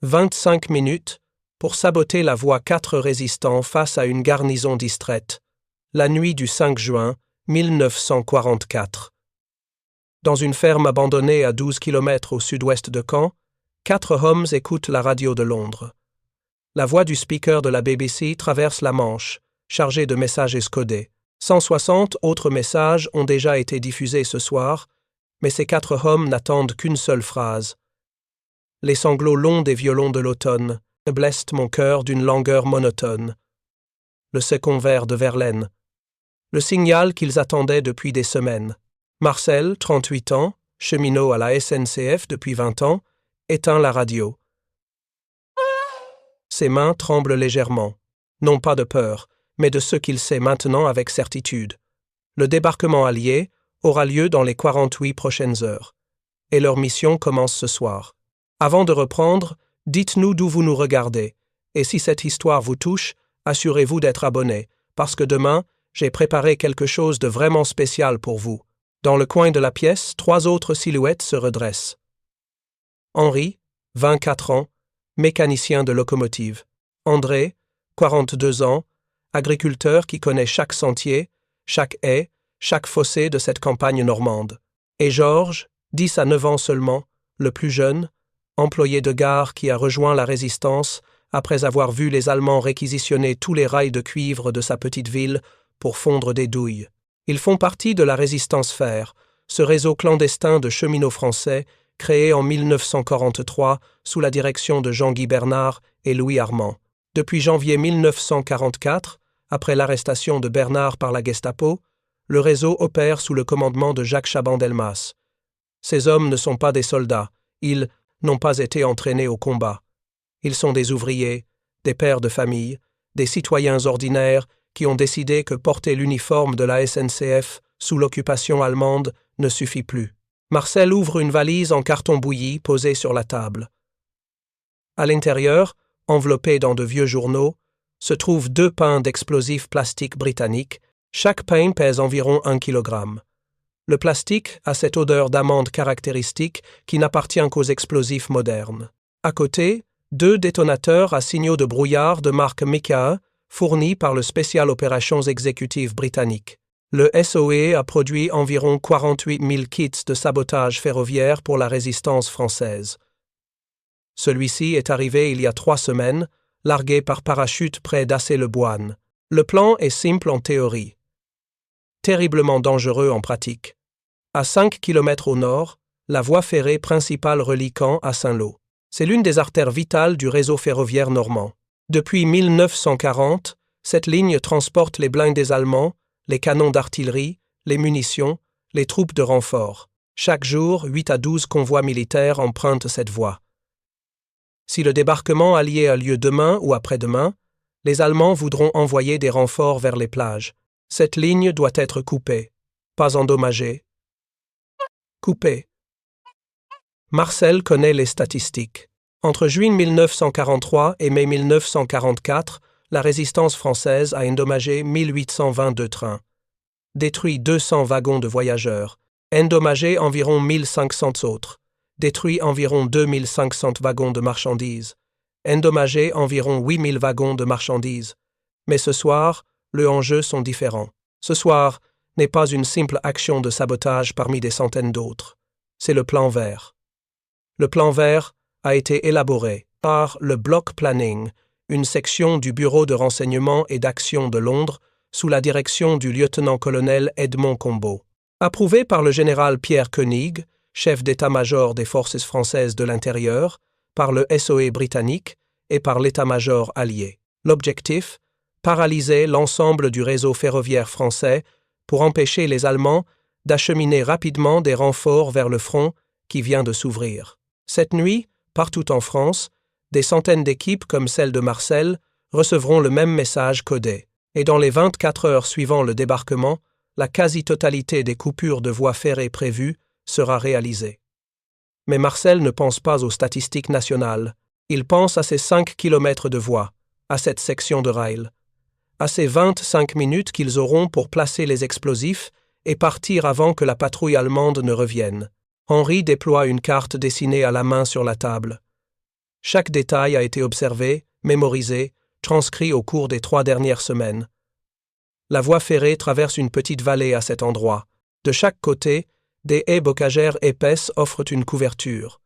25 minutes pour saboter la voie 4 résistants face à une garnison distraite, la nuit du 5 juin 1944. Dans une ferme abandonnée à 12 km au sud-ouest de Caen, 4 hommes écoutent la radio de Londres. La voix du speaker de la BBC traverse la Manche, chargée de messages escodés. 160 autres messages ont déjà été diffusés ce soir, mais ces 4 hommes n'attendent qu'une seule phrase. Les sanglots longs des violons de l'automne blessent mon cœur d'une langueur monotone. Le second vers de Verlaine. Le signal qu'ils attendaient depuis des semaines. Marcel, 38 ans, cheminot à la SNCF depuis 20 ans, éteint la radio. Ses mains tremblent légèrement, non pas de peur, mais de ce qu'il sait maintenant avec certitude. Le débarquement allié aura lieu dans les 48 prochaines heures. Et leur mission commence ce soir. Avant de reprendre, dites-nous d'où vous nous regardez, et si cette histoire vous touche, assurez-vous d'être abonné, parce que demain, j'ai préparé quelque chose de vraiment spécial pour vous. Dans le coin de la pièce, 3 autres silhouettes se redressent. Henri, 24 ans, mécanicien de locomotive. André, 42 ans, agriculteur qui connaît chaque sentier, chaque haie, chaque fossé de cette campagne normande. Et Georges, 10 à 9 ans seulement, le plus jeune, employé de gare qui a rejoint la Résistance après avoir vu les Allemands réquisitionner tous les rails de cuivre de sa petite ville pour fondre des douilles. Ils font partie de la Résistance Fer, ce réseau clandestin de cheminots français créé en 1943 sous la direction de Jean-Guy Bernard et Louis Armand. Depuis janvier 1944, après l'arrestation de Bernard par la Gestapo, le réseau opère sous le commandement de Jacques Chaban-Delmas. Ces hommes ne sont pas des soldats, ils n'ont pas été entraînés au combat. Ils sont des ouvriers, des pères de famille, des citoyens ordinaires qui ont décidé que porter l'uniforme de la SNCF sous l'occupation allemande ne suffit plus. Marcel ouvre une valise en carton bouilli posée sur la table. À l'intérieur, enveloppés dans de vieux journaux, se trouvent 2 pains d'explosifs plastiques britanniques. Chaque pain pèse environ 1 kg. Le plastique a cette odeur d'amande caractéristique qui n'appartient qu'aux explosifs modernes. À côté, 2 détonateurs à signaux de brouillard de marque Mika, fournis par le Special Operations Executive britannique. Le SOE a produit environ 48 000 kits de sabotage ferroviaire pour la résistance française. Celui-ci est arrivé il y a 3 semaines, largué par parachute près d'Assé-le-Boine. Le plan est simple en théorie. Terriblement dangereux en pratique. À 5 km au nord, la voie ferrée principale relie Caen à Saint-Lô. C'est l'une des artères vitales du réseau ferroviaire normand. Depuis 1940, cette ligne transporte les blindés allemands, les canons d'artillerie, les munitions, les troupes de renfort. Chaque jour, 8 à 12 convois militaires empruntent cette voie. Si le débarquement allié a lieu demain ou après-demain, les Allemands voudront envoyer des renforts vers les plages. Cette ligne doit être coupée, pas endommagée. Coupée. Marcel connaît les statistiques. Entre juin 1943 et mai 1944, la résistance française a endommagé 1822 trains, détruit 200 wagons de voyageurs, endommagé environ 1500 autres, détruit environ 2500 wagons de marchandises, endommagé environ 8000 wagons de marchandises. Mais ce soir, les enjeux sont différents. Ce soir n'est pas une simple action de sabotage parmi des centaines d'autres. C'est le plan vert. Le plan vert a été élaboré par le Block Planning, une section du Bureau de renseignement et d'action de Londres, sous la direction du lieutenant-colonel Edmond Combault. Approuvé par le général Pierre Koenig, chef d'état-major des forces françaises de l'intérieur, par le SOE britannique et par l'état-major allié. L'objectif, paralyser l'ensemble du réseau ferroviaire français pour empêcher les Allemands d'acheminer rapidement des renforts vers le front qui vient de s'ouvrir. Cette nuit, partout en France, des centaines d'équipes comme celle de Marcel recevront le même message codé, et dans les 24 heures suivant le débarquement, la quasi-totalité des coupures de voies ferrées prévues sera réalisée. Mais Marcel ne pense pas aux statistiques nationales, il pense à ces 5 kilomètres de voies, à cette section de rail, à ces 25 minutes qu'ils auront pour placer les explosifs et partir avant que la patrouille allemande ne revienne. Henri déploie une carte dessinée à la main sur la table. Chaque détail a été observé, mémorisé, transcrit au cours des 3 dernières semaines. La voie ferrée traverse une petite vallée à cet endroit. De chaque côté, des haies bocagères épaisses offrent une couverture.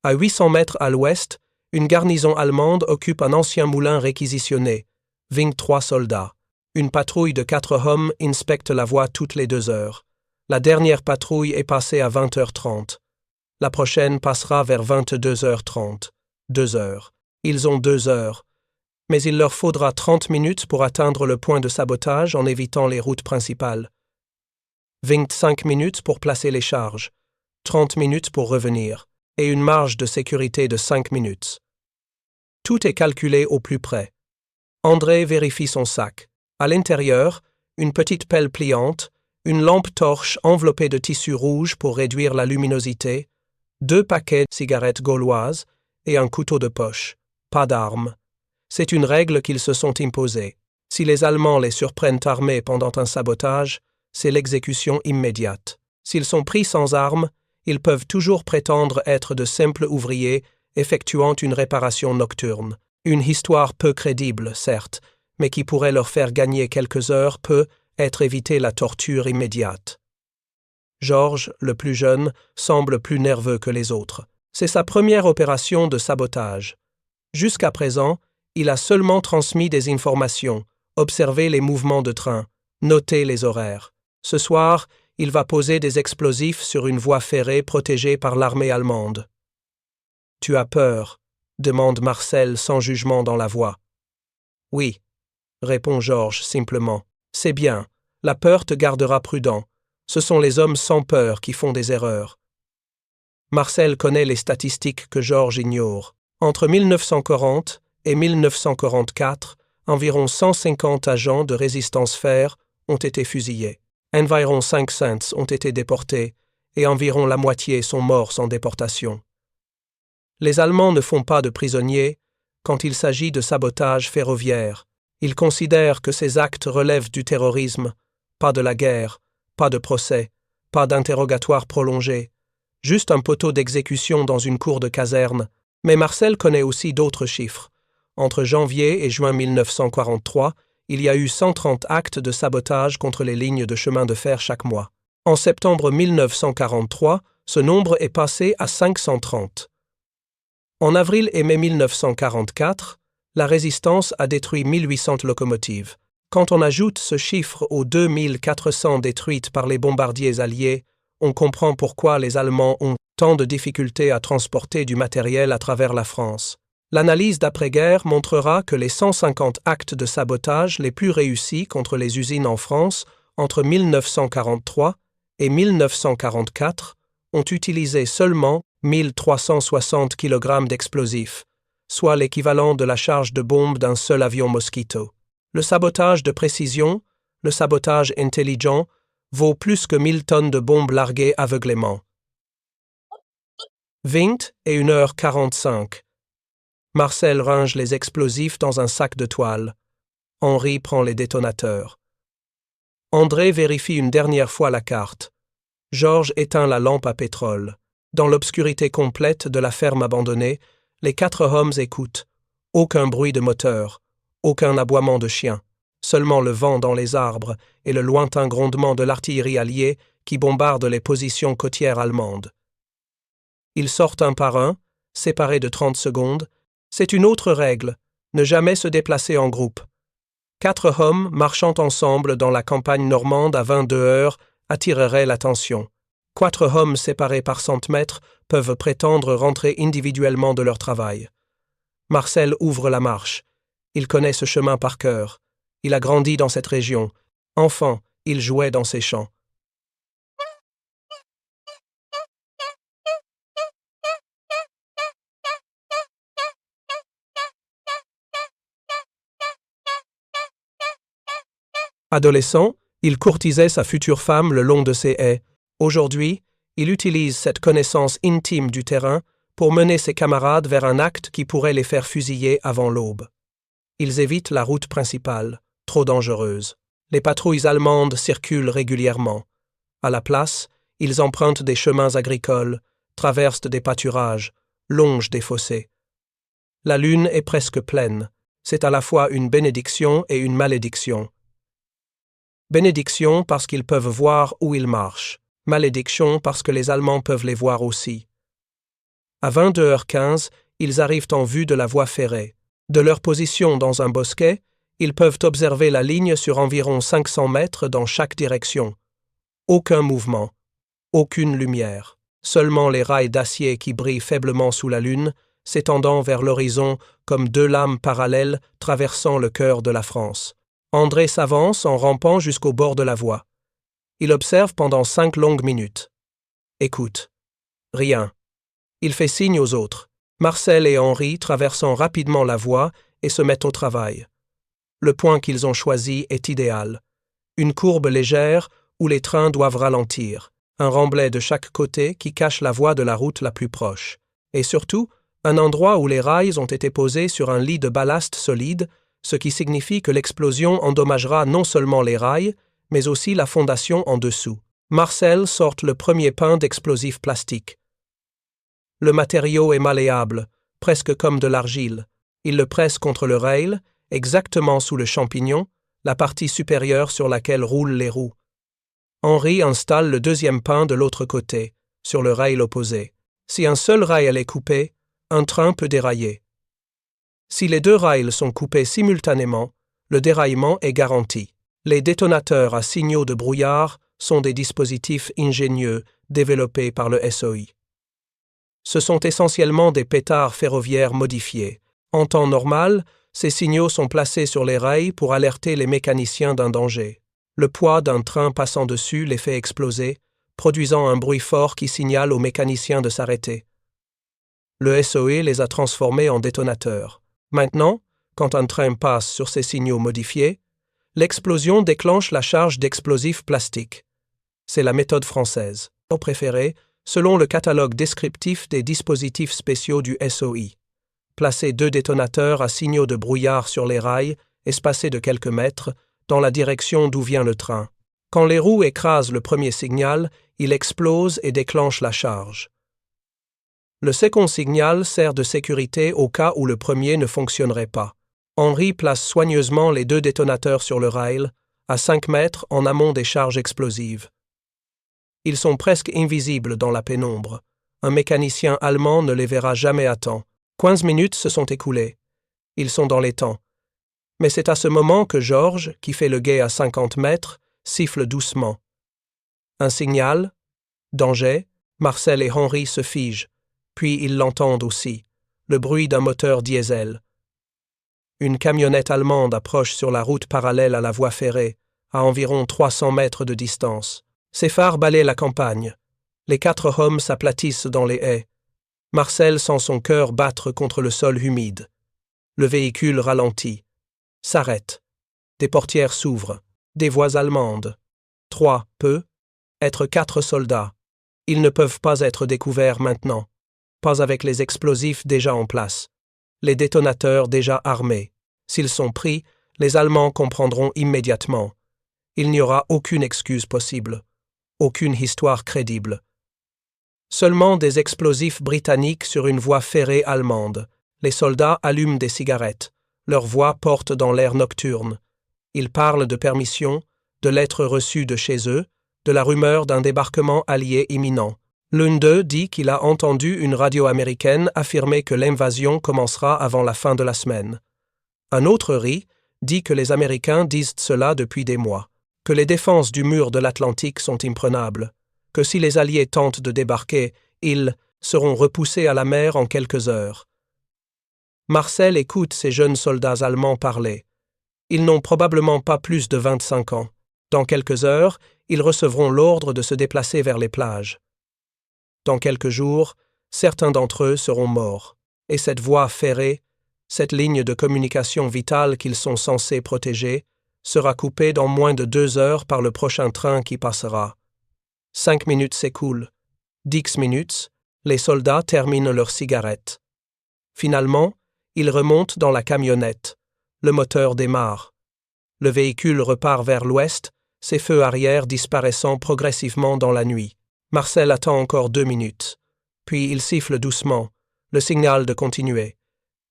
À 800 mètres à l'ouest, une garnison allemande occupe un ancien moulin réquisitionné, 23 soldats. Une patrouille de 4 hommes inspecte la voie toutes les 2 heures. La dernière patrouille est passée à 20h30. La prochaine passera vers 22h30. 2 heures. Ils ont 2 heures. Mais il leur faudra 30 minutes pour atteindre le point de sabotage en évitant les routes principales. 25 minutes pour placer les charges. 30 minutes pour revenir. Et une marge de sécurité de 5 minutes. Tout est calculé au plus près. André vérifie son sac. À l'intérieur, une petite pelle pliante, une lampe torche enveloppée de tissu rouge pour réduire la luminosité, 2 paquets de cigarettes gauloises et un couteau de poche. Pas d'armes. C'est une règle qu'ils se sont imposée. Si les Allemands les surprennent armés pendant un sabotage, c'est l'exécution immédiate. S'ils sont pris sans armes, ils peuvent toujours prétendre être de simples ouvriers effectuant une réparation nocturne. Une histoire peu crédible, certes, mais qui pourrait leur faire gagner quelques heures peut être éviter la torture immédiate. Georges, le plus jeune, semble plus nerveux que les autres. C'est sa première opération de sabotage. Jusqu'à présent, il a seulement transmis des informations, observé les mouvements de train, noté les horaires. Ce soir, il va poser des explosifs sur une voie ferrée protégée par l'armée allemande. « Tu as peur ?» demande Marcel sans jugement dans la voix. « Oui », répond Georges simplement. « C'est bien, la peur te gardera prudent. Ce sont les hommes sans peur qui font des erreurs. » Marcel connaît les statistiques que Georges ignore. Entre 1940 et 1944, environ 150 agents de résistance fer ont été fusillés. Environ 500 ont été déportés et environ la moitié sont morts sans déportation. Les Allemands ne font pas de prisonniers quand il s'agit de sabotage ferroviaire. Ils considèrent que ces actes relèvent du terrorisme, pas de la guerre, pas de procès, pas d'interrogatoire prolongé, juste un poteau d'exécution dans une cour de caserne. Mais Marcel connaît aussi d'autres chiffres. Entre janvier et juin 1943, il y a eu 130 actes de sabotage contre les lignes de chemin de fer chaque mois. En septembre 1943, ce nombre est passé à 530. En avril et mai 1944, la résistance a détruit 1800 locomotives. Quand on ajoute ce chiffre aux 2400 détruites par les bombardiers alliés, on comprend pourquoi les Allemands ont tant de difficultés à transporter du matériel à travers la France. L'analyse d'après-guerre montrera que les 150 actes de sabotage les plus réussis contre les usines en France entre 1943 et 1944 ont utilisé seulement 1360 kg d'explosifs, soit l'équivalent de la charge de bombe d'un seul avion Mosquito. Le sabotage de précision, le sabotage intelligent, vaut plus que 1000 tonnes de bombes larguées aveuglément. 20 et 1h45. Marcel range les explosifs dans un sac de toile. Henri prend les détonateurs. André vérifie une dernière fois la carte. Georges éteint la lampe à pétrole. Dans l'obscurité complète de la ferme abandonnée, les 4 hommes écoutent. Aucun bruit de moteur, aucun aboiement de chien, seulement le vent dans les arbres et le lointain grondement de l'artillerie alliée qui bombarde les positions côtières allemandes. Ils sortent un par un, séparés de 30 secondes. C'est une autre règle, ne jamais se déplacer en groupe. 4 hommes marchant ensemble dans la campagne normande à 22 heures attireraient l'attention. 4 hommes séparés par 100 mètres peuvent prétendre rentrer individuellement de leur travail. Marcel ouvre la marche. Il connaît ce chemin par cœur. Il a grandi dans cette région. Enfant, il jouait dans ces champs. Adolescent, il courtisait sa future femme le long de ces haies. Aujourd'hui, il utilise cette connaissance intime du terrain pour mener ses camarades vers un acte qui pourrait les faire fusiller avant l'aube. Ils évitent la route principale, trop dangereuse. Les patrouilles allemandes circulent régulièrement. À la place, ils empruntent des chemins agricoles, traversent des pâturages, longent des fossés. La lune est presque pleine. C'est à la fois une bénédiction et une malédiction. Bénédiction parce qu'ils peuvent voir où ils marchent. Malédiction parce que les Allemands peuvent les voir aussi. À 22h15, ils arrivent en vue de la voie ferrée. De leur position dans un bosquet, ils peuvent observer la ligne sur environ 500 mètres dans chaque direction. Aucun mouvement, aucune lumière, seulement les rails d'acier qui brillent faiblement sous la lune, s'étendant vers l'horizon comme deux lames parallèles traversant le cœur de la France. André s'avance en rampant jusqu'au bord de la voie. Il observe pendant 5 longues minutes. Écoute. Rien. Il fait signe aux autres. Marcel et Henri traversant rapidement la voie et se mettent au travail. Le point qu'ils ont choisi est idéal. Une courbe légère où les trains doivent ralentir, un remblai de chaque côté qui cache la voie de la route la plus proche, et surtout, un endroit où les rails ont été posés sur un lit de ballast solide, ce qui signifie que l'explosion endommagera non seulement les rails, mais aussi la fondation en dessous. Marcel sort le premier pain d'explosifs plastiques. Le matériau est malléable, presque comme de l'argile. Il le presse contre le rail, exactement sous le champignon, la partie supérieure sur laquelle roulent les roues. Henri installe le deuxième pain de l'autre côté, sur le rail opposé. Si un seul rail est coupé, un train peut dérailler. Si les deux rails sont coupés simultanément, le déraillement est garanti. Les détonateurs à signaux de brouillard sont des dispositifs ingénieux développés par le SOI. Ce sont essentiellement des pétards ferroviaires modifiés. En temps normal, ces signaux sont placés sur les rails pour alerter les mécaniciens d'un danger. Le poids d'un train passant dessus les fait exploser, produisant un bruit fort qui signale aux mécaniciens de s'arrêter. Le SOE les a transformés en détonateurs. Maintenant, quand un train passe sur ces signaux modifiés, l'explosion déclenche la charge d'explosifs plastiques. C'est la méthode française, préférée, selon le catalogue descriptif des dispositifs spéciaux du SOI. Placer 2 détonateurs à signaux de brouillard sur les rails, espacés de quelques mètres, dans la direction d'où vient le train. Quand les roues écrasent le premier signal, il explose et déclenche la charge. Le second signal sert de sécurité au cas où le premier ne fonctionnerait pas. Henri place soigneusement les 2 détonateurs sur le rail, à 5 mètres en amont des charges explosives. Ils sont presque invisibles dans la pénombre. Un mécanicien allemand ne les verra jamais à temps. 15 minutes se sont écoulées. Ils sont dans les temps. Mais c'est à ce moment que Georges, qui fait le guet à 50 mètres, siffle doucement. Un signal, danger, Marcel et Henri se figent, puis ils l'entendent aussi, le bruit d'un moteur diesel. Une camionnette allemande approche sur la route parallèle à la voie ferrée, à environ 300 mètres de distance. Ses phares balaient la campagne. Les 4 hommes s'aplatissent dans les haies. Marcel sent son cœur battre contre le sol humide. Le véhicule ralentit, s'arrête. Des portières s'ouvrent, des voix allemandes. 3 peut être 4 soldats. Ils ne peuvent pas être découverts maintenant, pas avec les explosifs déjà en place, les détonateurs déjà armés. S'ils sont pris, les Allemands comprendront immédiatement. Il n'y aura aucune excuse possible, aucune histoire crédible. Seulement des explosifs britanniques sur une voie ferrée allemande. Les soldats allument des cigarettes. Leur voix porte dans l'air nocturne. Ils parlent de permission, de lettres reçues de chez eux, de la rumeur d'un débarquement allié imminent. L'un d'eux dit qu'il a entendu une radio américaine affirmer que l'invasion commencera avant la fin de la semaine. Un autre rit, dit que les Américains disent cela depuis des mois, que les défenses du mur de l'Atlantique sont imprenables, que si les Alliés tentent de débarquer, ils seront repoussés à la mer en quelques heures. Marcel écoute ces jeunes soldats allemands parler. Ils n'ont probablement pas plus de 25 ans. Dans quelques heures, ils recevront l'ordre de se déplacer vers les plages. Dans quelques jours, certains d'entre eux seront morts, et cette voie ferrée, cette ligne de communication vitale qu'ils sont censés protéger, sera coupée dans moins de 2 heures par le prochain train qui passera. 5 minutes s'écoulent. 10 minutes, les soldats terminent leurs cigarettes. Finalement, ils remontent dans la camionnette. Le moteur démarre. Le véhicule repart vers l'ouest, ses feux arrière disparaissant progressivement dans la nuit. Marcel attend encore 2 minutes. Puis il siffle doucement, le signal de continuer.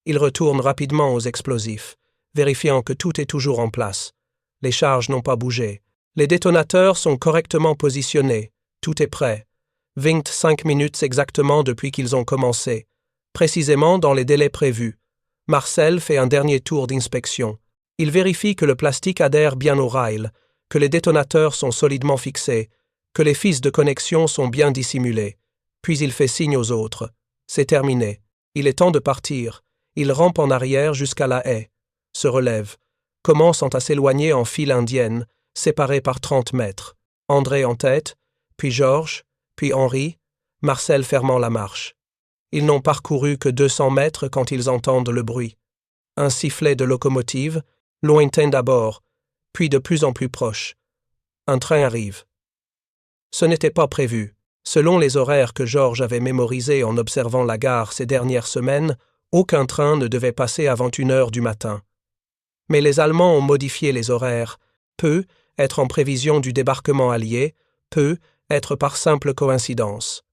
Il retourne rapidement aux explosifs, vérifiant que tout est toujours en place. Les charges n'ont pas bougé. Les détonateurs sont correctement positionnés. Tout est prêt. 25 minutes exactement depuis qu'ils ont commencé. Précisément dans les délais prévus. Marcel fait un dernier tour d'inspection. Il vérifie que le plastique adhère bien au rail, que les détonateurs sont solidement fixés, que les fils de connexion sont bien dissimulés. Puis il fait signe aux autres. C'est terminé. Il est temps de partir. Il rampe en arrière jusqu'à la haie, se relève, commençant à s'éloigner en file indienne, séparés par 30 mètres. André en tête, puis Georges, puis Henri, Marcel fermant la marche. Ils n'ont parcouru que 200 mètres quand ils entendent le bruit. Un sifflet de locomotive, lointain d'abord, puis de plus en plus proche. Un train arrive. Ce n'était pas prévu. Selon les horaires que Georges avait mémorisés en observant la gare ces dernières semaines, aucun train ne devait passer avant 1h du matin. Mais les Allemands ont modifié les horaires, peut être en prévision du débarquement allié, peut être par simple coïncidence.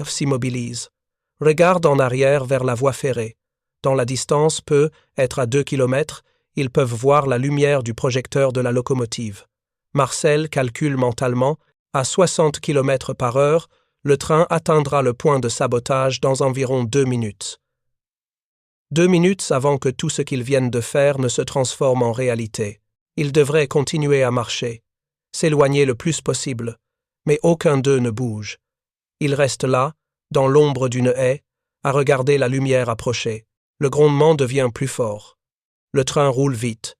S'immobilise. Regarde en arrière vers la voie ferrée. Dans la distance peut être à 2 km, ils peuvent voir la lumière du projecteur de la locomotive. Marcel calcule mentalement, à 60 km/h, le train atteindra le point de sabotage dans environ 2 minutes. 2 minutes avant que tout ce qu'ils viennent de faire ne se transforme en réalité. Ils devraient continuer à marcher, s'éloigner le plus possible, mais aucun d'eux ne bouge. Ils restent là, dans l'ombre d'une haie, à regarder la lumière approcher. Le grondement devient plus fort. Le train roule vite.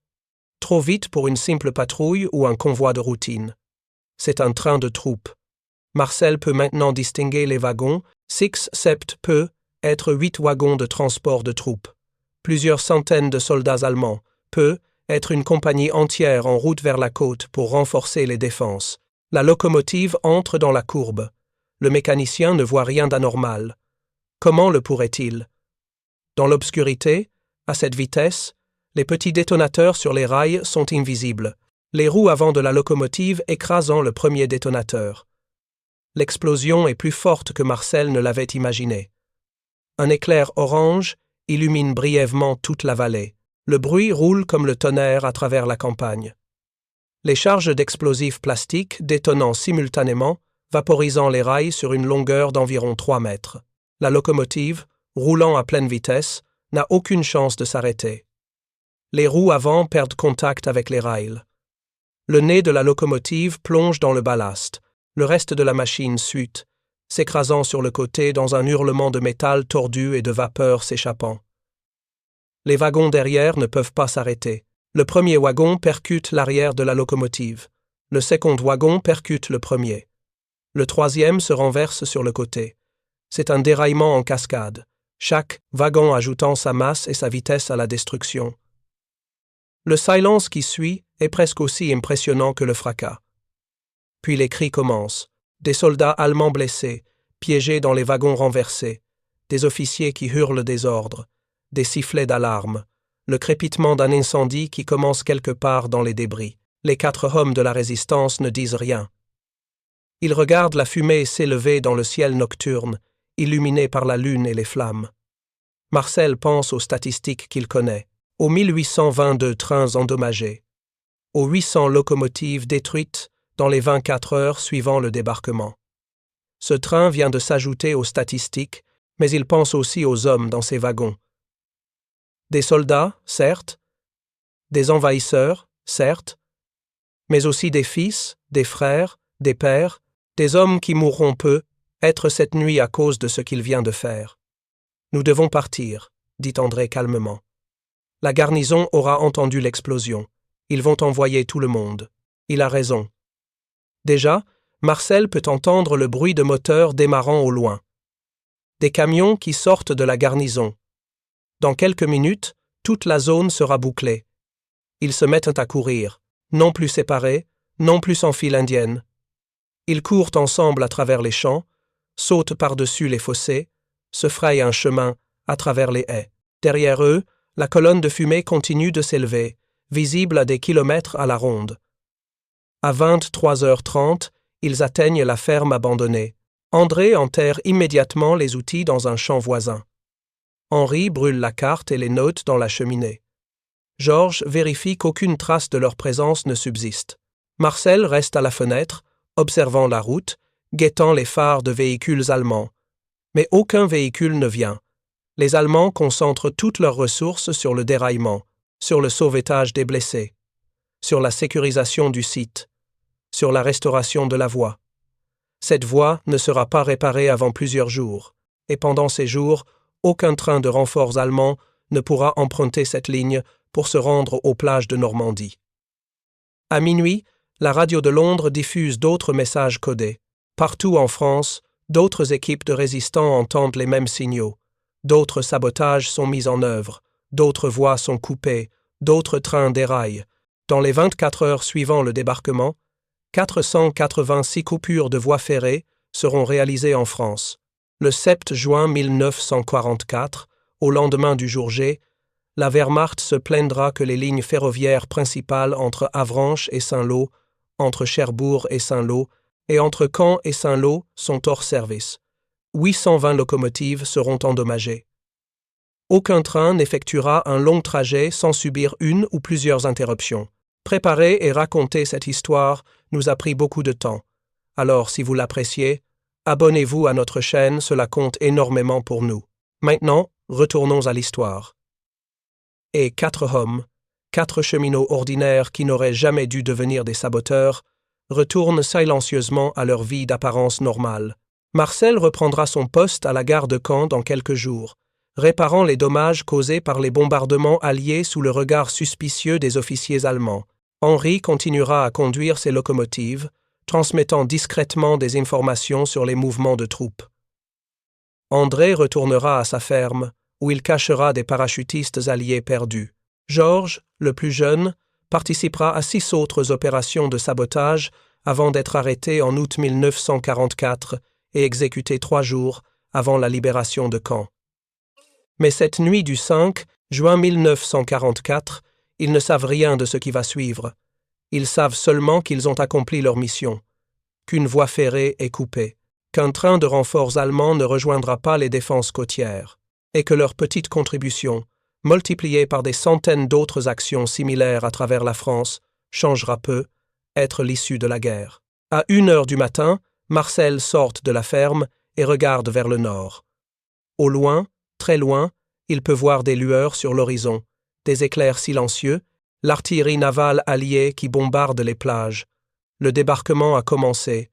Trop vite pour une simple patrouille ou un convoi de routine. C'est un train de troupes. Marcel peut maintenant distinguer les wagons, 6-7 peut être 8 wagons de transport de troupes. Plusieurs centaines de soldats allemands, peut être une compagnie entière en route vers la côte pour renforcer les défenses. La locomotive entre dans la courbe. Le mécanicien ne voit rien d'anormal. Comment le pourrait-il? Dans l'obscurité, à cette vitesse, les petits détonateurs sur les rails sont invisibles, les roues avant de la locomotive écrasant le premier détonateur. L'explosion est plus forte que Marcel ne l'avait imaginé. Un éclair orange illumine brièvement toute la vallée. Le bruit roule comme le tonnerre à travers la campagne. Les charges d'explosifs plastiques détonnant simultanément, vaporisant les rails sur une longueur d'environ 3 mètres. La locomotive, roulant à pleine vitesse, n'a aucune chance de s'arrêter. Les roues avant perdent contact avec les rails. Le nez de la locomotive plonge dans le ballast. Le reste de la machine suit, s'écrasant sur le côté dans un hurlement de métal tordu et de vapeur s'échappant. Les wagons derrière ne peuvent pas s'arrêter. Le premier wagon percute l'arrière de la locomotive. Le second wagon percute le premier. Le troisième se renverse sur le côté. C'est un déraillement en cascade, chaque wagon ajoutant sa masse et sa vitesse à la destruction. Le silence qui suit est presque aussi impressionnant que le fracas. Puis les cris commencent. Des soldats allemands blessés, piégés dans les wagons renversés, des officiers qui hurlent des ordres, des sifflets d'alarme, le crépitement d'un incendie qui commence quelque part dans les débris. Les 4 hommes de la résistance ne disent rien. Ils regardent la fumée s'élever dans le ciel nocturne, illuminé par la lune et les flammes. Marcel pense aux statistiques qu'il connaît, aux 1822 trains endommagés, aux 800 locomotives détruites dans les 24 heures suivant le débarquement. Ce train vient de s'ajouter aux statistiques, mais il pense aussi aux hommes dans ces wagons. Des soldats, certes, des envahisseurs, certes, mais aussi des fils, des frères, des pères, des hommes qui mourront peu, être cette nuit à cause de ce qu'il vient de faire. Nous devons partir, dit André calmement. La garnison aura entendu l'explosion. Ils vont envoyer tout le monde. Il a raison. Déjà, Marcel peut entendre le bruit de moteur démarrant au loin. Des camions qui sortent de la garnison. Dans quelques minutes, toute la zone sera bouclée. Ils se mettent à courir, non plus séparés, non plus en file indienne. Ils courent ensemble à travers les champs, sautent par-dessus les fossés, se frayent un chemin à travers les haies. Derrière eux, la colonne de fumée continue de s'élever, visible à des kilomètres à la ronde. À 23h30, ils atteignent la ferme abandonnée. André enterre immédiatement les outils dans un champ voisin. Henri brûle la carte et les notes dans la cheminée. Georges vérifie qu'aucune trace de leur présence ne subsiste. Marcel reste à la fenêtre, observant la route, guettant les phares de véhicules allemands. Mais aucun véhicule ne vient. Les Allemands concentrent toutes leurs ressources sur le déraillement, sur le sauvetage des blessés, sur la sécurisation du site, sur la restauration de la voie. Cette voie ne sera pas réparée avant plusieurs jours, et pendant ces jours, aucun train de renforts allemands ne pourra emprunter cette ligne pour se rendre aux plages de Normandie. À minuit, la radio de Londres diffuse d'autres messages codés. Partout en France, d'autres équipes de résistants entendent les mêmes signaux. D'autres sabotages sont mis en œuvre, d'autres voies sont coupées, d'autres trains déraillent. Dans les 24 heures suivant le débarquement, 486 coupures de voies ferrées seront réalisées en France. Le 7 juin 1944, au lendemain du jour J, la Wehrmacht se plaindra que les lignes ferroviaires principales entre Avranches et Saint-Lô, entre Cherbourg et Saint-Lô et entre Caen et Saint-Lô sont hors service. 820 locomotives seront endommagées. Aucun train n'effectuera un long trajet sans subir une ou plusieurs interruptions. Préparer et raconter cette histoire nous a pris beaucoup de temps. Alors, si vous l'appréciez, abonnez-vous à notre chaîne, cela compte énormément pour nous. Maintenant, retournons à l'histoire. Et 4 hommes, 4 cheminots ordinaires qui n'auraient jamais dû devenir des saboteurs, retournent silencieusement à leur vie d'apparence normale. Marcel reprendra son poste à la gare de Caen dans quelques jours, réparant les dommages causés par les bombardements alliés sous le regard suspicieux des officiers allemands. Henri continuera à conduire ses locomotives, transmettant discrètement des informations sur les mouvements de troupes. André retournera à sa ferme, où il cachera des parachutistes alliés perdus. Georges, le plus jeune, participera à 6 autres opérations de sabotage avant d'être arrêté en août 1944 et exécuté 3 jours avant la libération de Caen. Mais cette nuit du 5 juin 1944, ils ne savent rien de ce qui va suivre. Ils savent seulement qu'ils ont accompli leur mission, qu'une voie ferrée est coupée, qu'un train de renforts allemands ne rejoindra pas les défenses côtières, et que leur petite contribution, multipliée par des centaines d'autres actions similaires à travers la France, changera peu, être l'issue de la guerre. À 1 heure du matin, Marcel sort de la ferme et regarde vers le nord. Au loin, très loin, il peut voir des lueurs sur l'horizon, des éclairs silencieux, l'artillerie navale alliée qui bombarde les plages. Le débarquement a commencé.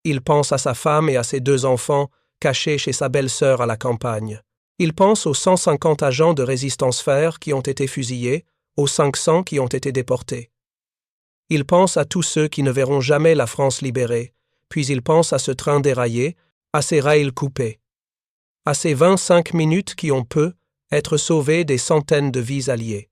Il pense à sa femme et à ses 2 enfants cachés chez sa belle-sœur à la campagne. Il pense aux 150 agents de résistance fer qui ont été fusillés, aux 500 qui ont été déportés. Il pense à tous ceux qui ne verront jamais la France libérée, puis il pense à ce train déraillé, à ces rails coupés, à ces 25 minutes qui ont peu être sauvées des centaines de vies alliées,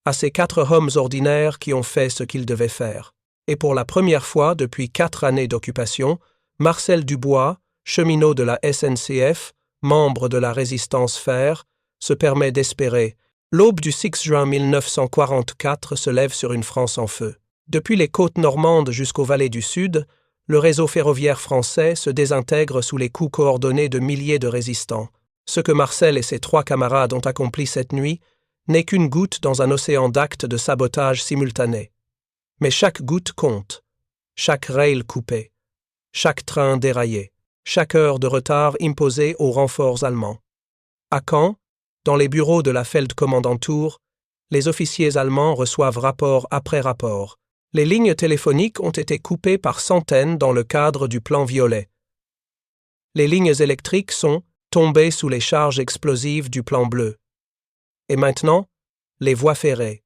à ces 4 hommes ordinaires qui ont fait ce qu'ils devaient faire. Et pour la première fois depuis 4 années d'occupation, Marcel Dubois, cheminot de la SNCF, membre de la résistance fer, se permet d'espérer. L'aube du 6 juin 1944 se lève sur une France en feu. Depuis les côtes normandes jusqu'aux vallées du Sud, le réseau ferroviaire français se désintègre sous les coups coordonnés de milliers de résistants. Ce que Marcel et ses 3 camarades ont accompli cette nuit n'est qu'une goutte dans un océan d'actes de sabotage simultanés. Mais chaque goutte compte, chaque rail coupé, chaque train déraillé, chaque heure de retard imposée aux renforts allemands. À Caen, dans les bureaux de la Feldkommandantur, les officiers allemands reçoivent rapport après rapport. Les lignes téléphoniques ont été coupées par centaines dans le cadre du plan violet. Les lignes électriques sont tombées sous les charges explosives du plan bleu. Et maintenant, les voies ferrées.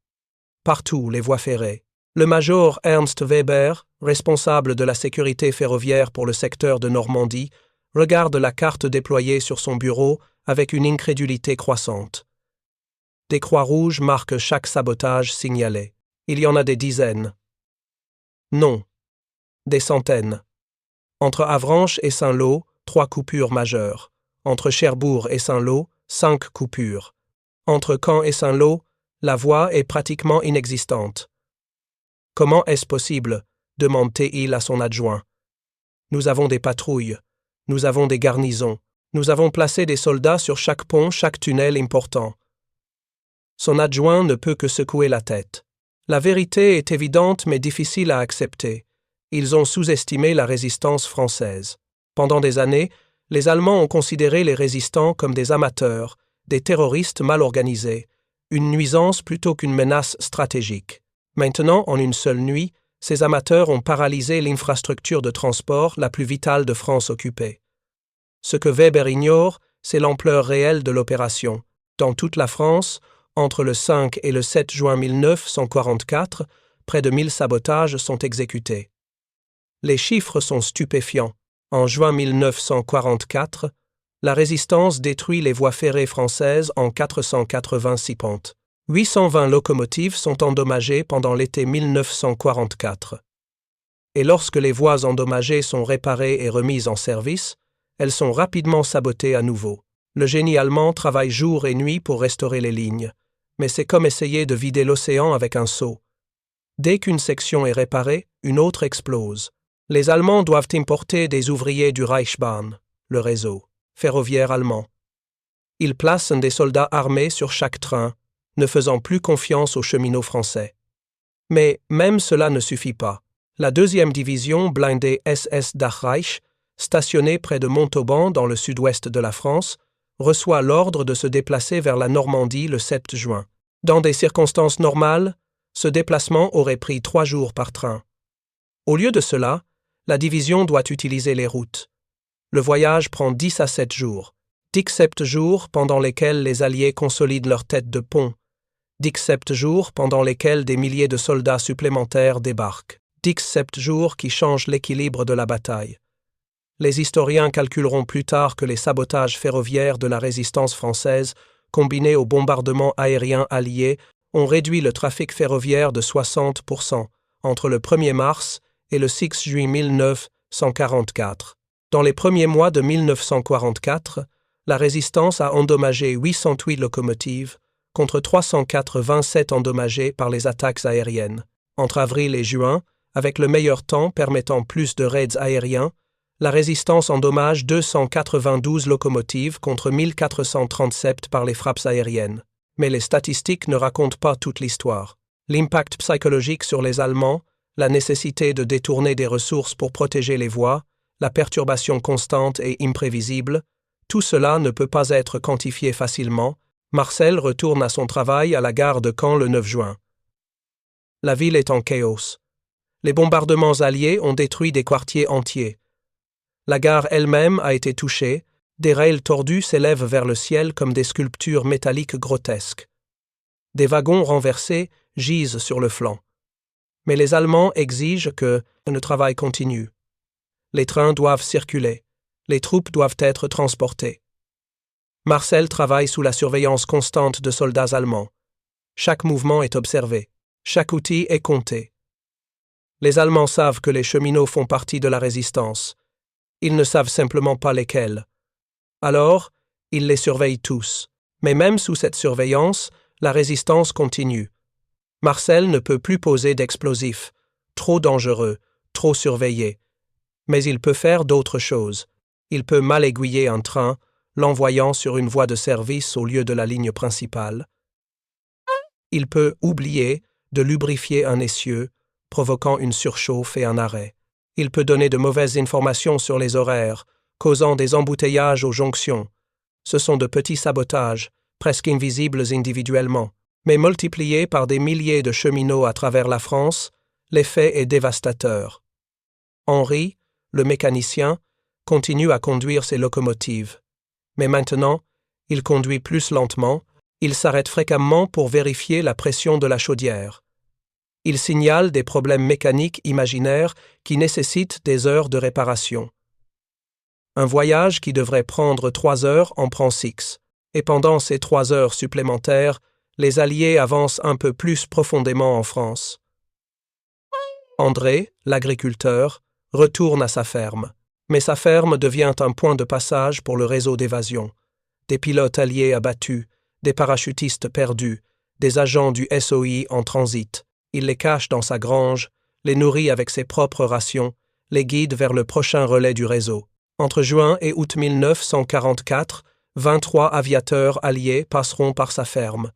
Partout les voies ferrées. Le major Ernst Weber, responsable de la sécurité ferroviaire pour le secteur de Normandie, regarde la carte déployée sur son bureau avec une incrédulité croissante. Des croix rouges marquent chaque sabotage signalé. Il y en a des dizaines. Non, des centaines. Entre Avranches et Saint-Lô, 3 coupures majeures. Entre Cherbourg et Saint-Lô, 5 coupures. Entre Caen et Saint-Lô, la voie est pratiquement inexistante. Comment est-ce possible ? Demande-t-il à son adjoint. Nous avons des patrouilles. Nous avons des garnisons. Nous avons placé des soldats sur chaque pont, chaque tunnel important. Son adjoint ne peut que secouer la tête. La vérité est évidente mais difficile à accepter. Ils ont sous-estimé la résistance française. Pendant des années, les Allemands ont considéré les résistants comme des amateurs, des terroristes mal organisés, une nuisance plutôt qu'une menace stratégique. Maintenant, en une seule nuit, ces amateurs ont paralysé l'infrastructure de transport la plus vitale de France occupée. Ce que Weber ignore, c'est l'ampleur réelle de l'opération. Dans toute la France, entre le 5 et le 7 juin 1944, près de 1000 sabotages sont exécutés. Les chiffres sont stupéfiants. En juin 1944, la résistance détruit les voies ferrées françaises en 486 ponts. 820 locomotives sont endommagées pendant l'été 1944. Et lorsque les voies endommagées sont réparées et remises en service, elles sont rapidement sabotées à nouveau. Le génie allemand travaille jour et nuit pour restaurer les lignes, mais c'est comme essayer de vider l'océan avec un seau. Dès qu'une section est réparée, une autre explose. Les Allemands doivent importer des ouvriers du Reichsbahn, le réseau ferroviaire allemand. Ils placent des soldats armés sur chaque train, ne faisant plus confiance aux cheminots français. Mais même cela ne suffit pas. La 2e division blindée SS Dachreich, stationnée près de Montauban dans le sud-ouest de la France, reçoit l'ordre de se déplacer vers la Normandie le 7 juin. Dans des circonstances normales, ce déplacement aurait pris 3 jours par train. Au lieu de cela, la division doit utiliser les routes. Le voyage prend 10 à 7 jours. 17 jours pendant lesquels les Alliés consolident leur tête de pont. 17 jours pendant lesquels des milliers de soldats supplémentaires débarquent. 17 jours qui changent l'équilibre de la bataille. Les historiens calculeront plus tard que les sabotages ferroviaires de la résistance française, combinés aux bombardements aériens alliés, ont réduit le trafic ferroviaire de 60% entre le 1er mars et le 6 juillet 1944. Dans les premiers mois de 1944, la résistance a endommagé 808 locomotives, contre 387 endommagées par les attaques aériennes. Entre avril et juin, avec le meilleur temps permettant plus de raids aériens, la résistance endommage 292 locomotives contre 1437 par les frappes aériennes. Mais les statistiques ne racontent pas toute l'histoire. L'impact psychologique sur les Allemands, la nécessité de détourner des ressources pour protéger les voies, la perturbation constante et imprévisible, tout cela ne peut pas être quantifié facilement. Marcel retourne à son travail à la gare de Caen le 9 juin. La ville est en chaos. Les bombardements alliés ont détruit des quartiers entiers. La gare elle-même a été touchée, des rails tordus s'élèvent vers le ciel comme des sculptures métalliques grotesques. Des wagons renversés gisent sur le flanc. Mais les Allemands exigent que le travail continue. Les trains doivent circuler, les troupes doivent être transportées. Marcel travaille sous la surveillance constante de soldats allemands. Chaque mouvement est observé, chaque outil est compté. Les Allemands savent que les cheminots font partie de la résistance. Ils ne savent simplement pas lesquels. Alors, ils les surveillent tous. Mais même sous cette surveillance, la résistance continue. Marcel ne peut plus poser d'explosifs, trop dangereux, trop surveillés. Mais il peut faire d'autres choses. Il peut mal aiguiller un train, l'envoyant sur une voie de service au lieu de la ligne principale. Il peut oublier de lubrifier un essieu, provoquant une surchauffe et un arrêt. Il peut donner de mauvaises informations sur les horaires, causant des embouteillages aux jonctions. Ce sont de petits sabotages, presque invisibles individuellement, mais multipliés par des milliers de cheminots à travers la France, l'effet est dévastateur. Henri, le mécanicien, continue à conduire ses locomotives. Mais maintenant, il conduit plus lentement, il s'arrête fréquemment pour vérifier la pression de la chaudière. Il signale des problèmes mécaniques imaginaires qui nécessitent des heures de réparation. Un voyage qui devrait prendre 3 heures en prend 6, et pendant ces 3 heures supplémentaires, les Alliés avancent un peu plus profondément en France. André, l'agriculteur, retourne à sa ferme. Mais sa ferme devient un point de passage pour le réseau d'évasion. Des pilotes alliés abattus, des parachutistes perdus, des agents du SOI en transit. Il les cache dans sa grange, les nourrit avec ses propres rations, les guide vers le prochain relais du réseau. Entre juin et août 1944, 23 aviateurs alliés passeront par sa ferme.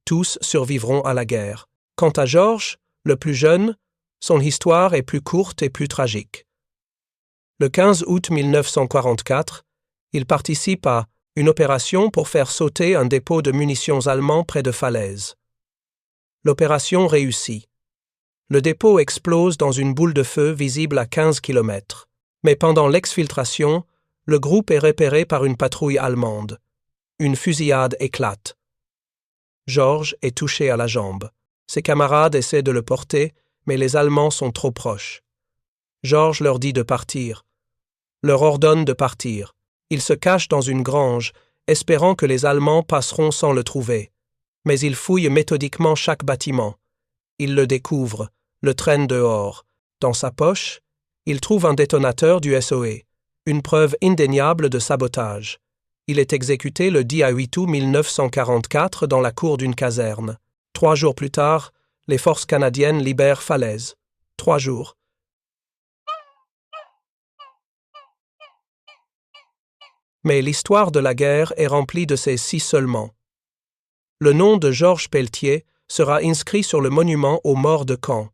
Tous survivront à la guerre. Quant à Georges, le plus jeune, son histoire est plus courte et plus tragique. Le 15 août 1944, il participe à une opération pour faire sauter un dépôt de munitions allemand près de Falaise. L'opération réussit. Le dépôt explose dans une boule de feu visible à 15 km. Mais pendant l'exfiltration, le groupe est repéré par une patrouille allemande. Une fusillade éclate. Georges est touché à la jambe. Ses camarades essaient de le porter, mais les Allemands sont trop proches. Georges leur dit de partir. Leur ordonne de partir. Il se cache dans une grange, espérant que les Allemands passeront sans le trouver. Mais il fouille méthodiquement chaque bâtiment. Il le découvre, le traîne dehors. Dans sa poche, il trouve un détonateur du SOE, une preuve indéniable de sabotage. Il est exécuté le 10 août 1944 dans la cour d'une caserne. 3 jours plus tard, les forces canadiennes libèrent Falaise. 3 jours. Mais l'histoire de la guerre est remplie de ces si seulement. Le nom de Georges Pelletier sera inscrit sur le monument aux morts de Caen.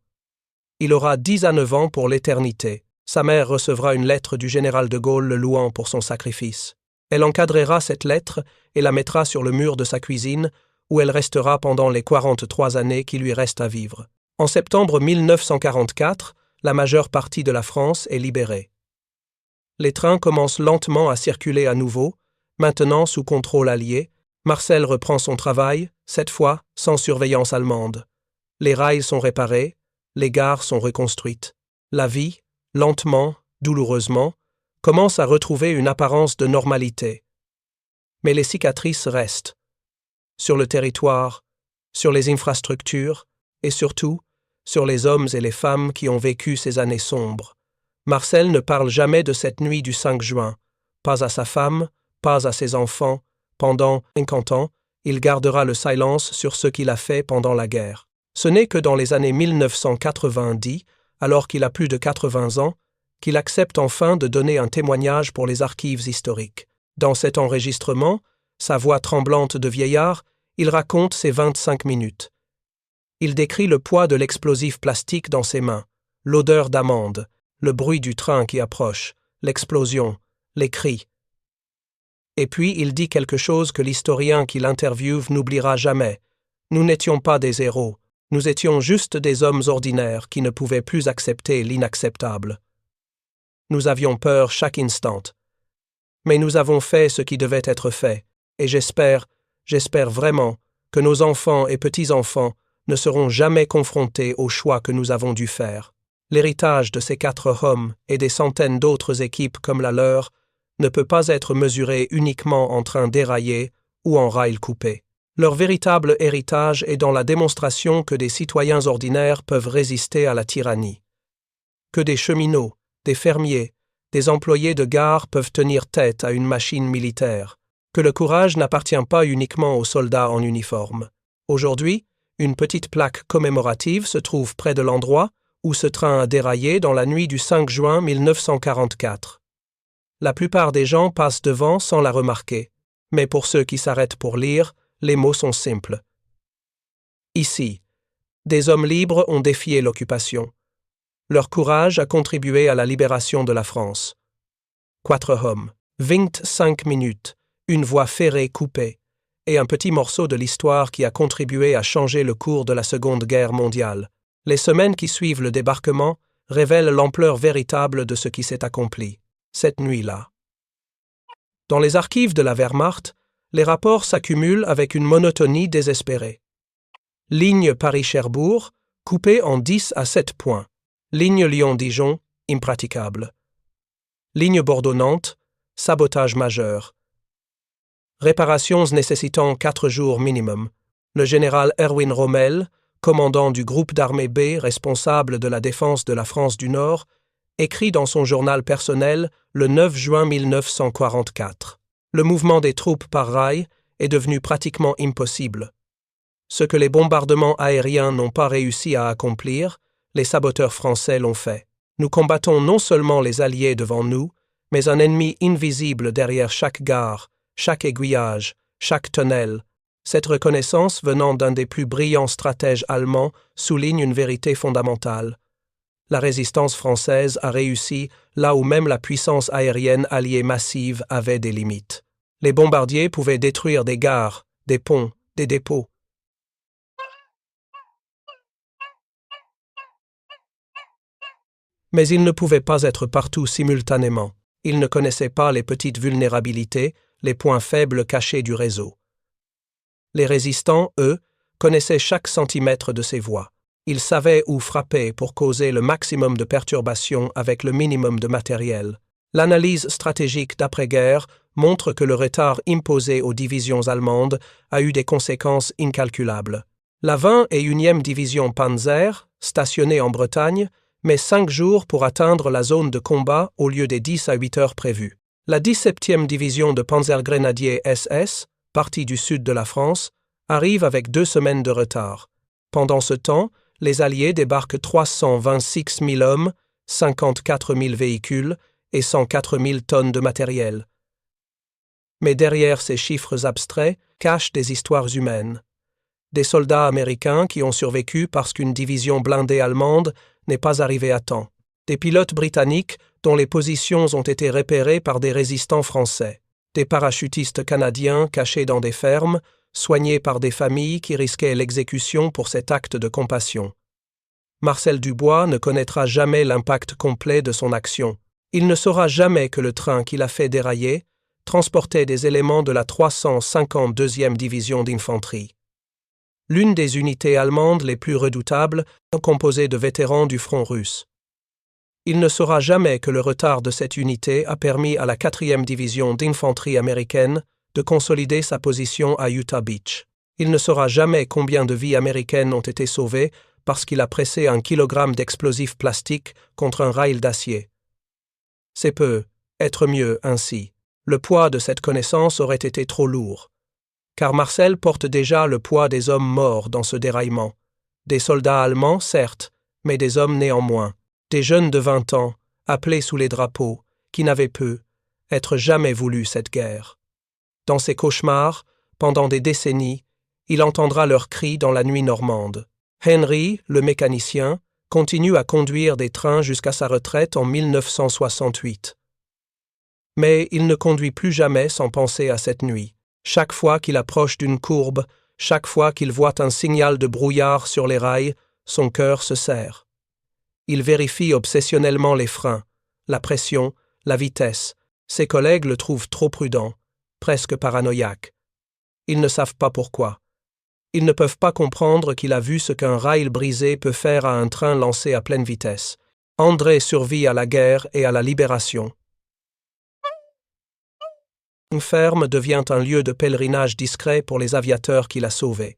Il aura 10 à 9 ans pour l'éternité. Sa mère recevra une lettre du général de Gaulle le louant pour son sacrifice. Elle encadrera cette lettre et la mettra sur le mur de sa cuisine, où elle restera pendant les 43 années qui lui restent à vivre. En septembre 1944, la majeure partie de la France est libérée. Les trains commencent lentement à circuler à nouveau, maintenant sous contrôle allié. Marcel reprend son travail, cette fois sans surveillance allemande. Les rails sont réparés, les gares sont reconstruites. La vie, lentement, douloureusement, commence à retrouver une apparence de normalité. Mais les cicatrices restent. Sur le territoire, sur les infrastructures et surtout sur les hommes et les femmes qui ont vécu ces années sombres. Marcel ne parle jamais de cette nuit du 5 juin, pas à sa femme, pas à ses enfants. Pendant 50 ans, il gardera le silence sur ce qu'il a fait pendant la guerre. Ce n'est que dans les années 1990, alors qu'il a plus de 80 ans, qu'il accepte enfin de donner un témoignage pour les archives historiques. Dans cet enregistrement, sa voix tremblante de vieillard, il raconte ses 25 minutes. Il décrit le poids de l'explosif plastique dans ses mains, l'odeur d'amande, le bruit du train qui approche, l'explosion, les cris. Et puis il dit quelque chose que l'historien qui l'interviewe n'oubliera jamais. Nous n'étions pas des héros, nous étions juste des hommes ordinaires qui ne pouvaient plus accepter l'inacceptable. Nous avions peur chaque instant. Mais nous avons fait ce qui devait être fait, et j'espère vraiment que nos enfants et petits-enfants ne seront jamais confrontés au choix que nous avons dû faire. L'héritage de ces 4 hommes et des centaines d'autres équipes comme la leur ne peut pas être mesuré uniquement en train déraillé ou en rails coupés. Leur véritable héritage est dans la démonstration que des citoyens ordinaires peuvent résister à la tyrannie. Que des cheminots, des fermiers, des employés de gare peuvent tenir tête à une machine militaire. Que le courage n'appartient pas uniquement aux soldats en uniforme. Aujourd'hui, une petite plaque commémorative se trouve près de l'endroit où ce train a déraillé dans la nuit du 5 juin 1944. La plupart des gens passent devant sans la remarquer, mais pour ceux qui s'arrêtent pour lire, les mots sont simples. Ici, des hommes libres ont défié l'occupation. Leur courage a contribué à la libération de la France. 4 hommes, 25 minutes, une voix ferrée coupée, et un petit morceau de l'histoire qui a contribué à changer le cours de la Seconde Guerre mondiale. Les semaines qui suivent le débarquement révèlent l'ampleur véritable de ce qui s'est accompli, cette nuit-là. Dans les archives de la Wehrmacht, les rapports s'accumulent avec une monotonie désespérée. Ligne Paris-Cherbourg, coupée en 10 à 7 points. Ligne Lyon-Dijon, impraticable. Ligne Bordeaux-Nantes, sabotage majeur. Réparations nécessitant 4 jours minimum. Le général Erwin Rommel, commandant du groupe d'armée B responsable de la défense de la France du Nord, écrit dans son journal personnel le 9 juin 1944. Le mouvement des troupes par rail est devenu pratiquement impossible. Ce que les bombardements aériens n'ont pas réussi à accomplir, les saboteurs français l'ont fait. Nous combattons non seulement les Alliés devant nous, mais un ennemi invisible derrière chaque gare, chaque aiguillage, chaque tunnel. Cette reconnaissance venant d'un des plus brillants stratèges allemands souligne une vérité fondamentale. La résistance française a réussi là où même la puissance aérienne alliée massive avait des limites. Les bombardiers pouvaient détruire des gares, des ponts, des dépôts. Mais ils ne pouvaient pas être partout simultanément. Ils ne connaissaient pas les petites vulnérabilités, les points faibles cachés du réseau. Les résistants, eux, connaissaient chaque centimètre de ces voies. Ils savaient où frapper pour causer le maximum de perturbations avec le minimum de matériel. L'analyse stratégique d'après-guerre montre que le retard imposé aux divisions allemandes a eu des conséquences incalculables. La 21e division Panzer, stationnée en Bretagne, met 5 jours pour atteindre la zone de combat au lieu des 10 à 8 heures prévues. La 17e division de Panzergrenadiers SS, partie du sud de la France, arrive avec 2 semaines de retard. Pendant ce temps, les Alliés débarquent 326 000 hommes, 54 000 véhicules et 104 000 tonnes de matériel. Mais derrière ces chiffres abstraits cachent des histoires humaines. Des soldats américains qui ont survécu parce qu'une division blindée allemande n'est pas arrivée à temps. Des pilotes britanniques dont les positions ont été repérées par des résistants français. Des parachutistes canadiens cachés dans des fermes, soignés par des familles qui risquaient l'exécution pour cet acte de compassion. Marcel Dubois ne connaîtra jamais l'impact complet de son action. Il ne saura jamais que le train qu'il a fait dérailler transportait des éléments de la 352e division d'infanterie. L'une des unités allemandes les plus redoutables, composée de vétérans du front russe. Il ne saura jamais que le retard de cette unité a permis à la 4e division d'infanterie américaine de consolider sa position à Utah Beach. Il ne saura jamais combien de vies américaines ont été sauvées parce qu'il a pressé 1 kilogramme d'explosifs plastiques contre un rail d'acier. C'est peu, être mieux ainsi. Le poids de cette connaissance aurait été trop lourd. Car Marcel porte déjà le poids des hommes morts dans ce déraillement. Des soldats allemands, certes, mais des hommes néanmoins. Des jeunes de 20 ans, appelés sous les drapeaux, qui n'avaient peu, être jamais voulu cette guerre. Dans ses cauchemars, pendant des décennies, il entendra leurs cris dans la nuit normande. Henry, le mécanicien, continue à conduire des trains jusqu'à sa retraite en 1968. Mais il ne conduit plus jamais sans penser à cette nuit. Chaque fois qu'il approche d'une courbe, chaque fois qu'il voit un signal de brouillard sur les rails, son cœur se serre. Il vérifie obsessionnellement les freins, la pression, la vitesse. Ses collègues le trouvent trop prudent, presque paranoïaque. Ils ne savent pas pourquoi. Ils ne peuvent pas comprendre qu'il a vu ce qu'un rail brisé peut faire à un train lancé à pleine vitesse. André survit à la guerre et à la libération. Une ferme devient un lieu de pèlerinage discret pour les aviateurs qu'il a sauvés.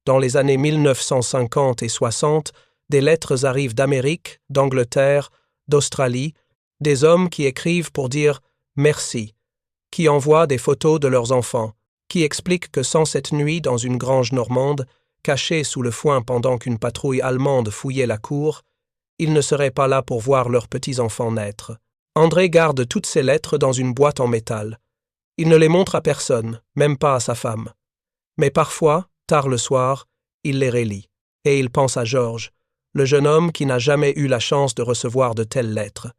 Dans les années 1950 et 60, des lettres arrivent d'Amérique, d'Angleterre, d'Australie, des hommes qui écrivent pour dire « merci », qui envoient des photos de leurs enfants, qui expliquent que sans cette nuit dans une grange normande, cachée sous le foin pendant qu'une patrouille allemande fouillait la cour, ils ne seraient pas là pour voir leurs petits-enfants naître. André garde toutes ces lettres dans une boîte en métal. Il ne les montre à personne, même pas à sa femme. Mais parfois, tard le soir, il les relit. Et il pense à Georges, le jeune homme qui n'a jamais eu la chance de recevoir de telles lettres,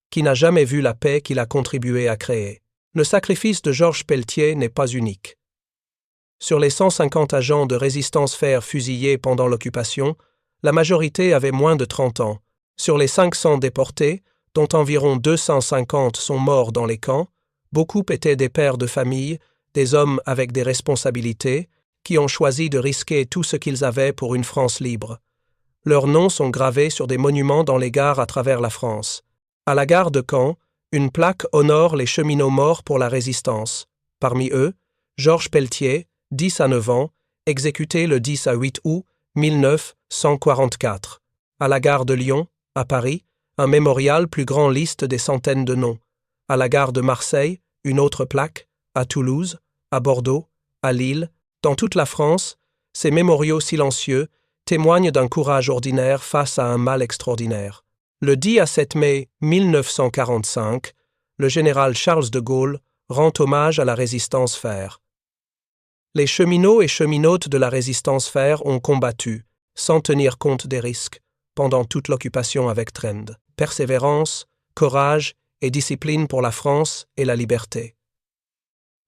qui n'a jamais vu la paix qu'il a contribué à créer. Le sacrifice de Georges Pelletier n'est pas unique. Sur les 150 agents de résistance fer fusillés pendant l'occupation, la majorité avait moins de 30 ans. Sur les 500 déportés, dont environ 250 sont morts dans les camps, beaucoup étaient des pères de famille, des hommes avec des responsabilités, qui ont choisi de risquer tout ce qu'ils avaient pour une France libre. Leurs noms sont gravés sur des monuments dans les gares à travers la France. À la gare de Caen, une plaque honore les cheminots morts pour la résistance. Parmi eux, Georges Pelletier, 10 à 9 ans, exécuté le 10 à 8 août 1944. À la gare de Lyon, à Paris, un mémorial plus grand liste des centaines de noms. À la gare de Marseille, une autre plaque, à Toulouse, à Bordeaux, à Lille, dans toute la France, ces mémoriaux silencieux témoignent d'un courage ordinaire face à un mal extraordinaire. Le 10 à 7 mai 1945, le général Charles de Gaulle rend hommage à la résistance fer. Les cheminots et cheminotes de la résistance fer ont combattu, sans tenir compte des risques, pendant toute l'occupation avec Trend. Persévérance, courage et discipline pour la France et la liberté.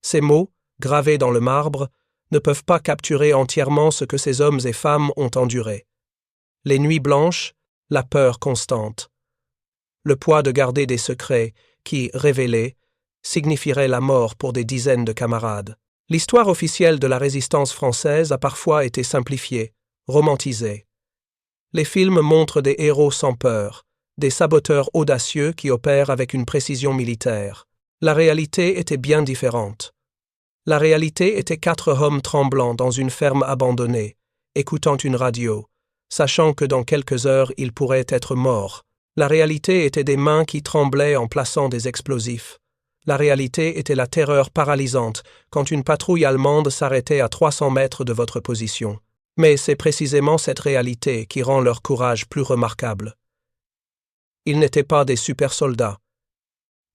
Ces mots, gravés dans le marbre, ne peuvent pas capturer entièrement ce que ces hommes et femmes ont enduré. Les nuits blanches, la peur constante. Le poids de garder des secrets qui, révélés, signifierait la mort pour des dizaines de camarades. L'histoire officielle de la résistance française a parfois été simplifiée, romantisée. Les films montrent des héros sans peur, des saboteurs audacieux qui opèrent avec une précision militaire. La réalité était bien différente. La réalité était 4 hommes tremblants dans une ferme abandonnée, écoutant une radio, sachant que dans quelques heures ils pourraient être morts. La réalité était des mains qui tremblaient en plaçant des explosifs. La réalité était la terreur paralysante quand une patrouille allemande s'arrêtait à 300 mètres de votre position. Mais c'est précisément cette réalité qui rend leur courage plus remarquable. Ils n'étaient pas des super-soldats.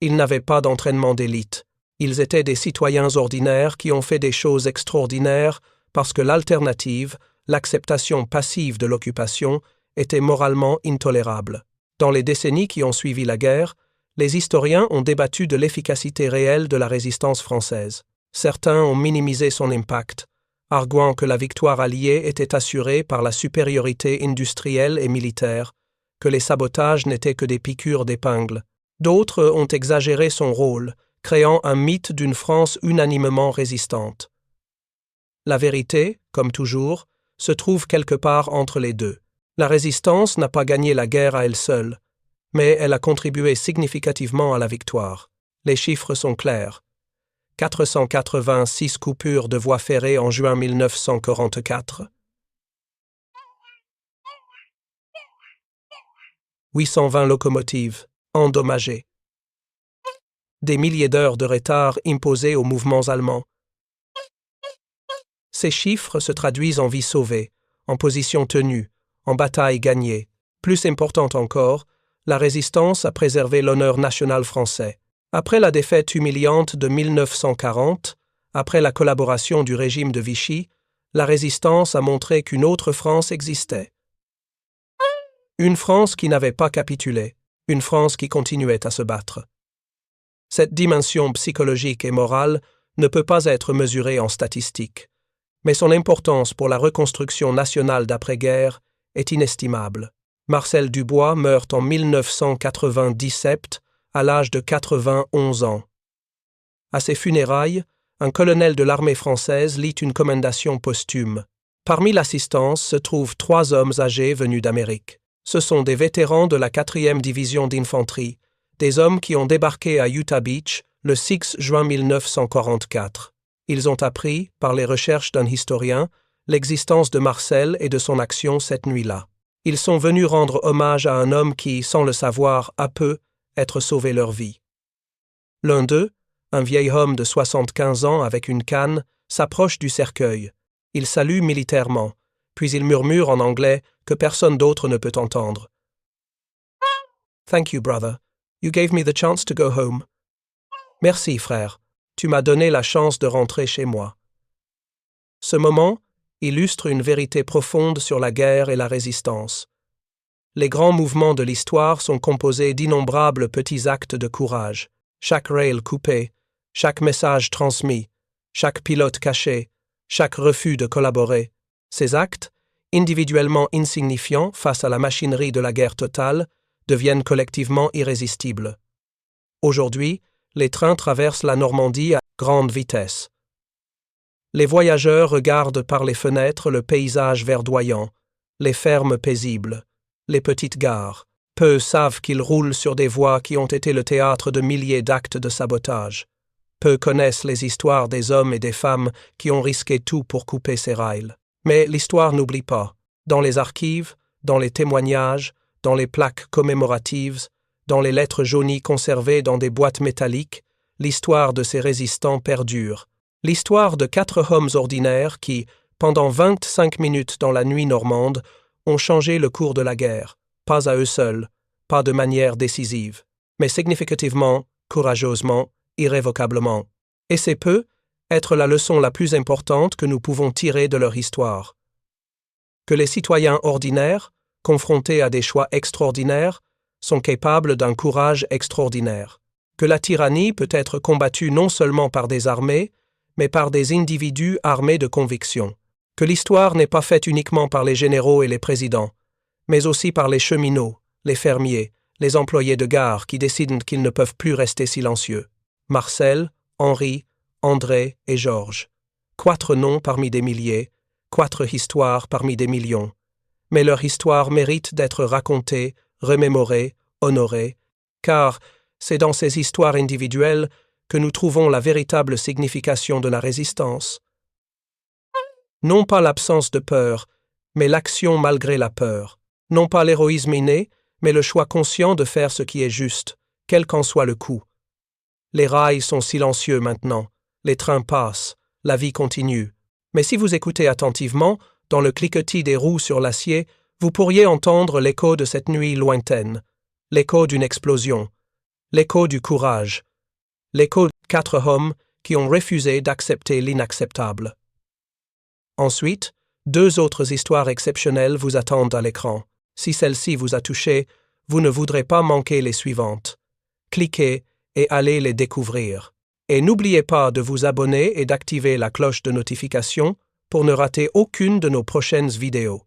Ils n'avaient pas d'entraînement d'élite. Ils étaient des citoyens ordinaires qui ont fait des choses extraordinaires parce que l'alternative, l'acceptation passive de l'occupation, était moralement intolérable. Dans les décennies qui ont suivi la guerre, les historiens ont débattu de l'efficacité réelle de la résistance française. Certains ont minimisé son impact, arguant que la victoire alliée était assurée par la supériorité industrielle et militaire, que les sabotages n'étaient que des piqûres d'épingle. D'autres ont exagéré son rôle, créant un mythe d'une France unanimement résistante. La vérité, comme toujours, se trouve quelque part entre les deux. La résistance n'a pas gagné la guerre à elle seule, mais elle a contribué significativement à la victoire. Les chiffres sont clairs. 486 coupures de voies ferrées en juin 1944. 820 locomotives endommagées. Des milliers d'heures de retard imposées aux mouvements allemands. Ces chiffres se traduisent en vies sauvées, en positions tenues, en batailles gagnées. Plus important encore, la résistance a préservé l'honneur national français. Après la défaite humiliante de 1940, après la collaboration du régime de Vichy, la résistance a montré qu'une autre France existait. Une France qui n'avait pas capitulé, une France qui continuait à se battre. Cette dimension psychologique et morale ne peut pas être mesurée en statistiques, mais son importance pour la reconstruction nationale d'après-guerre est inestimable. Marcel Dubois meurt en 1997 à l'âge de 91 ans. À ses funérailles, un colonel de l'armée française lit une commendation posthume. Parmi l'assistance se trouvent 3 hommes âgés venus d'Amérique. Ce sont des vétérans de la 4e division d'infanterie, des hommes qui ont débarqué à Utah Beach le 6 juin 1944. Ils ont appris, par les recherches d'un historien, l'existence de Marcel et de son action cette nuit-là. Ils sont venus rendre hommage à un homme qui, sans le savoir, a pu être sauvé leur vie. L'un d'eux, un vieil homme de 75 ans avec une canne, s'approche du cercueil. Il salue militairement, puis il murmure en anglais que personne d'autre ne peut entendre. « Thank you, brother. You gave me the chance to go home. » Merci, frère. Tu m'as donné la chance de rentrer chez moi. Ce moment illustre une vérité profonde sur la guerre et la résistance. Les grands mouvements de l'histoire sont composés d'innombrables petits actes de courage. Chaque rail coupé, chaque message transmis, chaque pilote caché, chaque refus de collaborer. Ces actes, individuellement insignifiants face à la machinerie de la guerre totale, deviennent collectivement irrésistibles. Aujourd'hui, les trains traversent la Normandie à grande vitesse. Les voyageurs regardent par les fenêtres le paysage verdoyant, les fermes paisibles, les petites gares. Peu savent qu'ils roulent sur des voies qui ont été le théâtre de milliers d'actes de sabotage. Peu connaissent les histoires des hommes et des femmes qui ont risqué tout pour couper ces rails. Mais l'histoire n'oublie pas. Dans les archives, dans les témoignages, dans les plaques commémoratives, dans les lettres jaunies conservées dans des boîtes métalliques, l'histoire de ces résistants perdure. L'histoire de 4 hommes ordinaires qui, pendant 25 minutes dans la nuit normande, ont changé le cours de la guerre, pas à eux seuls, pas de manière décisive, mais significativement, courageusement, irrévocablement. Et c'est peut être la leçon la plus importante que nous pouvons tirer de leur histoire. Que les citoyens ordinaires, confrontés à des choix extraordinaires, sont capables d'un courage extraordinaire. Que la tyrannie peut être combattue non seulement par des armées, mais par des individus armés de conviction. Que l'histoire n'est pas faite uniquement par les généraux et les présidents, mais aussi par les cheminots, les fermiers, les employés de gare qui décident qu'ils ne peuvent plus rester silencieux. Marcel, Henri, André et Georges. 4 noms parmi des milliers, 4 histoires parmi des millions. Mais leur histoire mérite d'être racontée, remémorée, honorée, car c'est dans ces histoires individuelles que nous trouvons la véritable signification de la résistance. Non pas l'absence de peur, mais l'action malgré la peur. Non pas l'héroïsme inné, mais le choix conscient de faire ce qui est juste, quel qu'en soit le coût. Les rails sont silencieux maintenant, les trains passent, la vie continue. Mais si vous écoutez attentivement, dans le cliquetis des roues sur l'acier, vous pourriez entendre l'écho de cette nuit lointaine, l'écho d'une explosion, l'écho du courage, l'écho de 4 hommes qui ont refusé d'accepter l'inacceptable. Ensuite, 2 autres histoires exceptionnelles vous attendent à l'écran. Si celle-ci vous a touché, vous ne voudrez pas manquer les suivantes. Cliquez et allez les découvrir. Et n'oubliez pas de vous abonner et d'activer la cloche de notification pour ne rater aucune de nos prochaines vidéos.